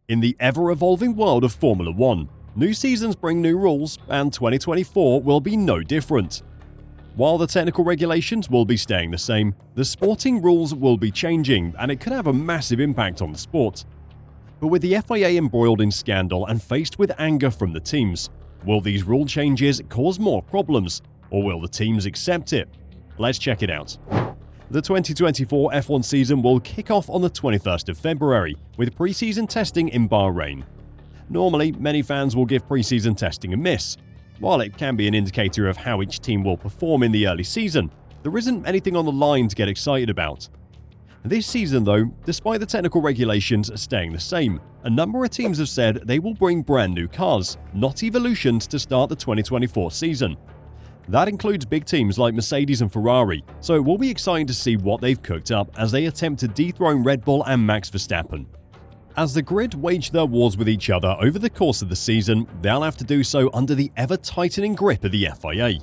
In the ever-evolving world of Formula 1, new seasons bring new rules, and 2024 will be no different. While the technical regulations will be staying the same, the sporting rules will be changing, and it could have a massive impact on the sport. But with the FIA embroiled in scandal and faced with anger from the teams, will these rule changes cause more problems, or will the teams accept it? Let's check it out. The 2024 F1 season will kick off on the 21st of February, with pre-season testing in Bahrain. Normally, many fans will give pre-season testing a miss. While it can be an indicator of how each team will perform in the early season, there isn't anything on the line to get excited about. This season though, despite the technical regulations staying the same, a number of teams have said they will bring brand new cars, not evolutions, to start the 2024 season. That includes big teams like Mercedes and Ferrari, so it will be exciting to see what they've cooked up as they attempt to dethrone Red Bull and Max Verstappen. As the grid wage their wars with each other over the course of the season, they'll have to do so under the ever-tightening grip of the FIA.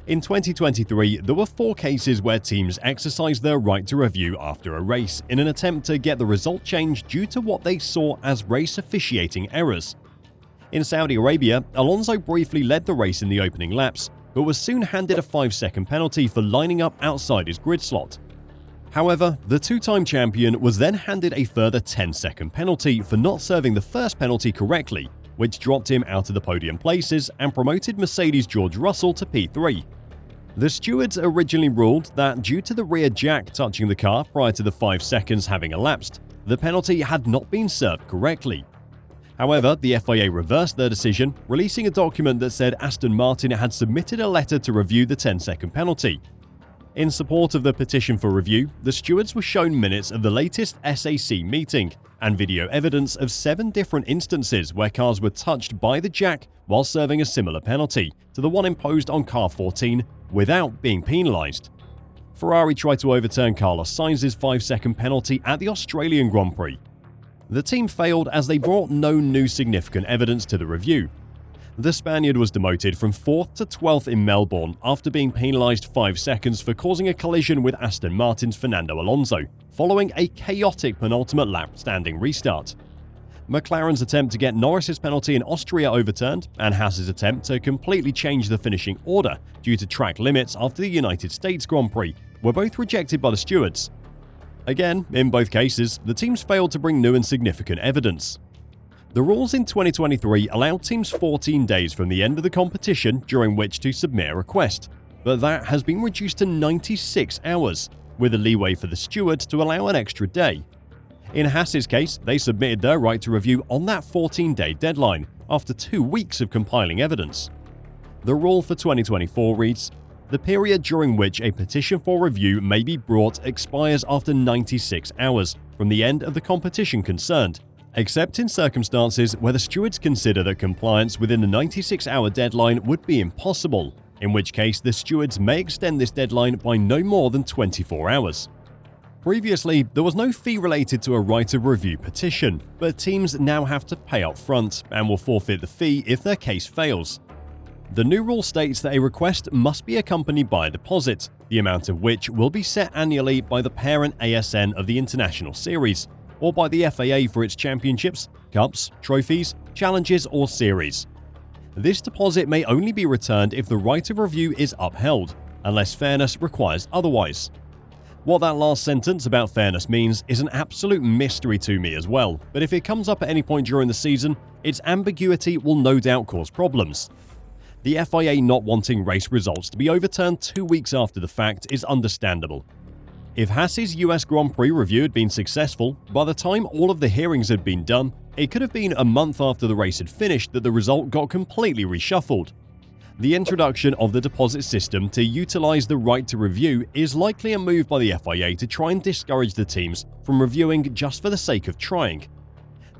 In 2023, there were 4 cases where teams exercised their right to review after a race in an attempt to get the result changed due to what they saw as race officiating errors. In Saudi Arabia, Alonso briefly led the race in the opening laps, but was soon handed a 5-second penalty for lining up outside his grid slot. However, the 2-time champion was then handed a further 10-second penalty for not serving the first penalty correctly, which dropped him out of the podium places and promoted Mercedes' George Russell to P3. The stewards originally ruled that due to the rear jack touching the car prior to the 5 seconds having elapsed, the penalty had not been served correctly. However, the FIA reversed their decision, releasing a document that said Aston Martin had submitted a letter to review the 10-second penalty. In support of the petition for review, the stewards were shown minutes of the latest SAC meeting and video evidence of 7 different instances where cars were touched by the jack while serving a similar penalty to the one imposed on car 14 without being penalised. Ferrari tried to overturn Carlos Sainz's 5-second penalty at the Australian Grand Prix. The team failed as they brought no new significant evidence to the review. The Spaniard was demoted from 4th to 12th in Melbourne after being penalised 5 seconds for causing a collision with Aston Martin's Fernando Alonso, following a chaotic penultimate lap standing restart. McLaren's attempt to get Norris's penalty in Austria overturned, and Haas's attempt to completely change the finishing order due to track limits after the United States Grand Prix were both rejected by the stewards. Again, in both cases, the teams failed to bring new and significant evidence. The rules in 2023 allowed teams 14 days from the end of the competition during which to submit a request, but that has been reduced to 96 hours, with a leeway for the stewards to allow an extra day. In Haas's case, they submitted their right to review on that 14-day deadline after 2 weeks of compiling evidence. The rule for 2024 reads, "The period during which a petition for review may be brought expires after 96 hours from the end of the competition concerned, except in circumstances where the stewards consider that compliance within the 96-hour deadline would be impossible, in which case the stewards may extend this deadline by no more than 24 hours." Previously, there was no fee related to a right of review petition, but teams now have to pay up front and will forfeit the fee if their case fails. The new rule states that a request must be accompanied by a deposit, the amount of which will be set annually by the parent ASN of the International Series, or by the FAA for its championships, cups, trophies, challenges, or series. This deposit may only be returned if the right of review is upheld, unless fairness requires otherwise. What that last sentence about fairness means is an absolute mystery to me as well, but if it comes up at any point during the season, its ambiguity will no doubt cause problems. The FIA not wanting race results to be overturned 2 weeks after the fact is understandable. If Haas's US Grand Prix review had been successful, by the time all of the hearings had been done, it could have been a month after the race had finished that the result got completely reshuffled. The introduction of the deposit system to utilize the right to review is likely a move by the FIA to try and discourage the teams from reviewing just for the sake of trying.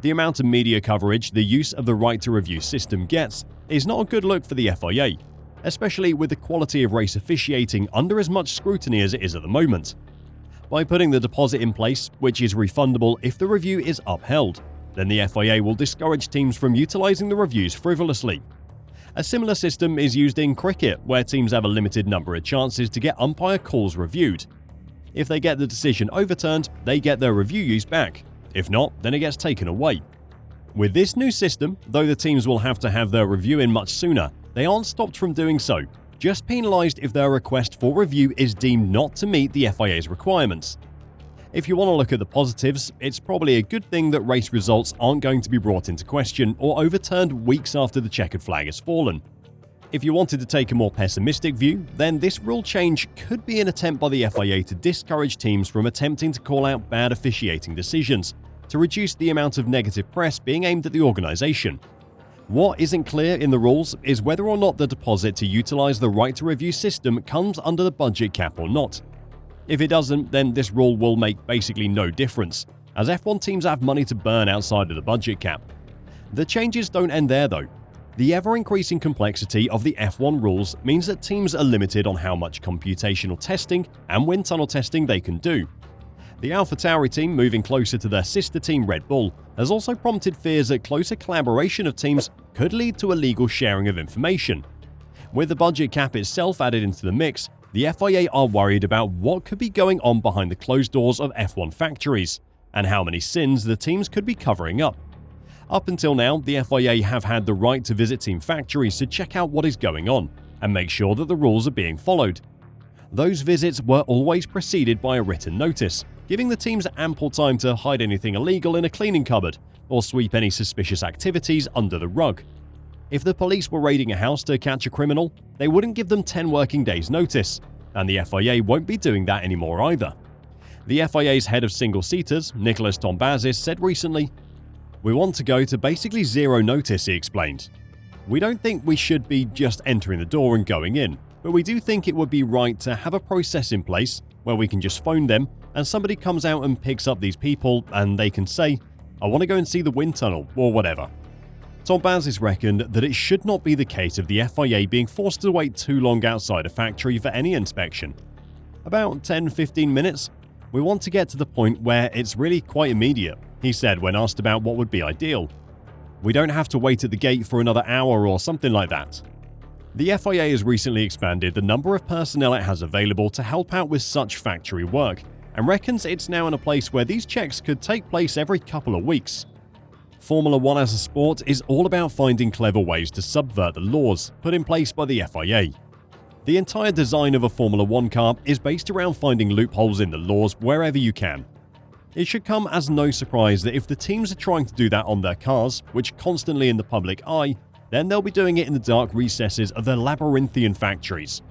The amount of media coverage the use of the right to review system gets is not a good look for the FIA, especially with the quality of race officiating under as much scrutiny as it is at the moment. By putting the deposit in place, which is refundable if the review is upheld, then the FIA will discourage teams from utilizing the reviews frivolously. A similar system is used in cricket, where teams have a limited number of chances to get umpire calls reviewed. If they get the decision overturned, they get their review use back. If not, then it gets taken away. With this new system, though the teams will have to have their review in much sooner, they aren't stopped from doing so, just penalised if their request for review is deemed not to meet the FIA's requirements. If you want to look at the positives, it's probably a good thing that race results aren't going to be brought into question or overturned weeks after the checkered flag has fallen. If you wanted to take a more pessimistic view, then this rule change could be an attempt by the FIA to discourage teams from attempting to call out bad officiating decisions, to reduce the amount of negative press being aimed at the organisation. What isn't clear in the rules is whether or not the deposit to utilise the right to review system comes under the budget cap or not. If it doesn't, then this rule will make basically no difference, as F1 teams have money to burn outside of the budget cap. The changes don't end there though. The ever-increasing complexity of the F1 rules means that teams are limited on how much computational testing and wind tunnel testing they can do. The AlphaTauri team moving closer to their sister team Red Bull has also prompted fears that closer collaboration of teams could lead to illegal sharing of information. With the budget cap itself added into the mix, the FIA are worried about what could be going on behind the closed doors of F1 factories, and how many sins the teams could be covering up. Up until now, the FIA have had the right to visit team factories to check out what is going on, and make sure that the rules are being followed. Those visits were always preceded by a written notice, giving the teams ample time to hide anything illegal in a cleaning cupboard, or sweep any suspicious activities under the rug. If the police were raiding a house to catch a criminal, they wouldn't give them 10 working days notice, and the FIA won't be doing that anymore either. The FIA's head of single-seaters, Nicholas Tombazis, said recently, "We want to go to basically zero notice," he explained. "We don't think we should be just entering the door and going in, but we do think it would be right to have a process in place where we can just phone them and somebody comes out and picks up these people and they can say, 'I want to go and see the wind tunnel,' or whatever." Tombazis reckoned that it should not be the case of the FIA being forced to wait too long outside a factory for any inspection. "About 10-15 minutes. We want to get to the point where it's really quite immediate," he said when asked about what would be ideal. "We don't have to wait at the gate for another hour or something like that." The FIA has recently expanded the number of personnel it has available to help out with such factory work, and reckons it's now in a place where these checks could take place every couple of weeks. Formula One as a sport is all about finding clever ways to subvert the laws put in place by the FIA. The entire design of a Formula One car is based around finding loopholes in the laws wherever you can. It should come as no surprise that if the teams are trying to do that on their cars, which are constantly in the public eye, then they'll be doing it in the dark recesses of their labyrinthian factories.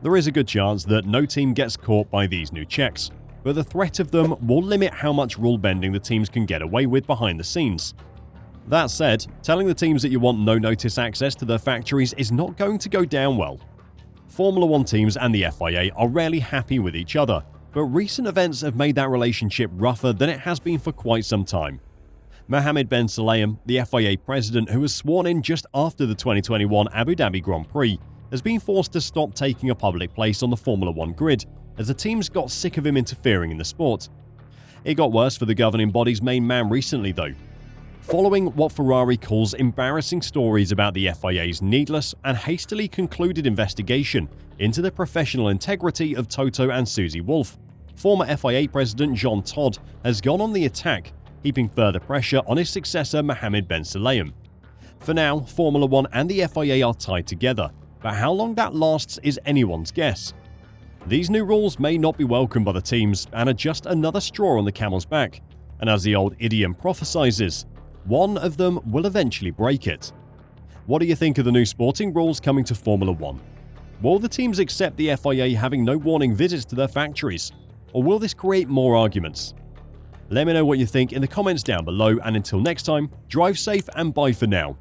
There is a good chance that no team gets caught by these new checks, but the threat of them will limit how much rule bending the teams can get away with behind the scenes. That said, telling the teams that you want no notice access to their factories is not going to go down well. Formula One teams and the FIA are rarely happy with each other, but recent events have made that relationship rougher than it has been for quite some time. Mohammed Ben Sulayem, the FIA president who was sworn in just after the 2021 Abu Dhabi Grand Prix, has been forced to stop taking a public place on the Formula One grid, as the teams got sick of him interfering in the sport. It got worse for the governing body's main man recently though. Following what Ferrari calls embarrassing stories about the FIA's needless and hastily concluded investigation into the professional integrity of Toto and Susie Wolff, former FIA president Jean Todt has gone on the attack, heaping further pressure on his successor Mohammed Ben Sulayem. For now, Formula One and the FIA are tied together, but how long that lasts is anyone's guess. These new rules may not be welcomed by the teams and are just another straw on the camel's back, and as the old idiom prophesizes, one of them will eventually break it. What do you think of the new sporting rules coming to Formula One? Will the teams accept the FIA having no warning visits to their factories, or will this create more arguments? Let me know what you think in the comments down below, and until next time, drive safe and bye for now.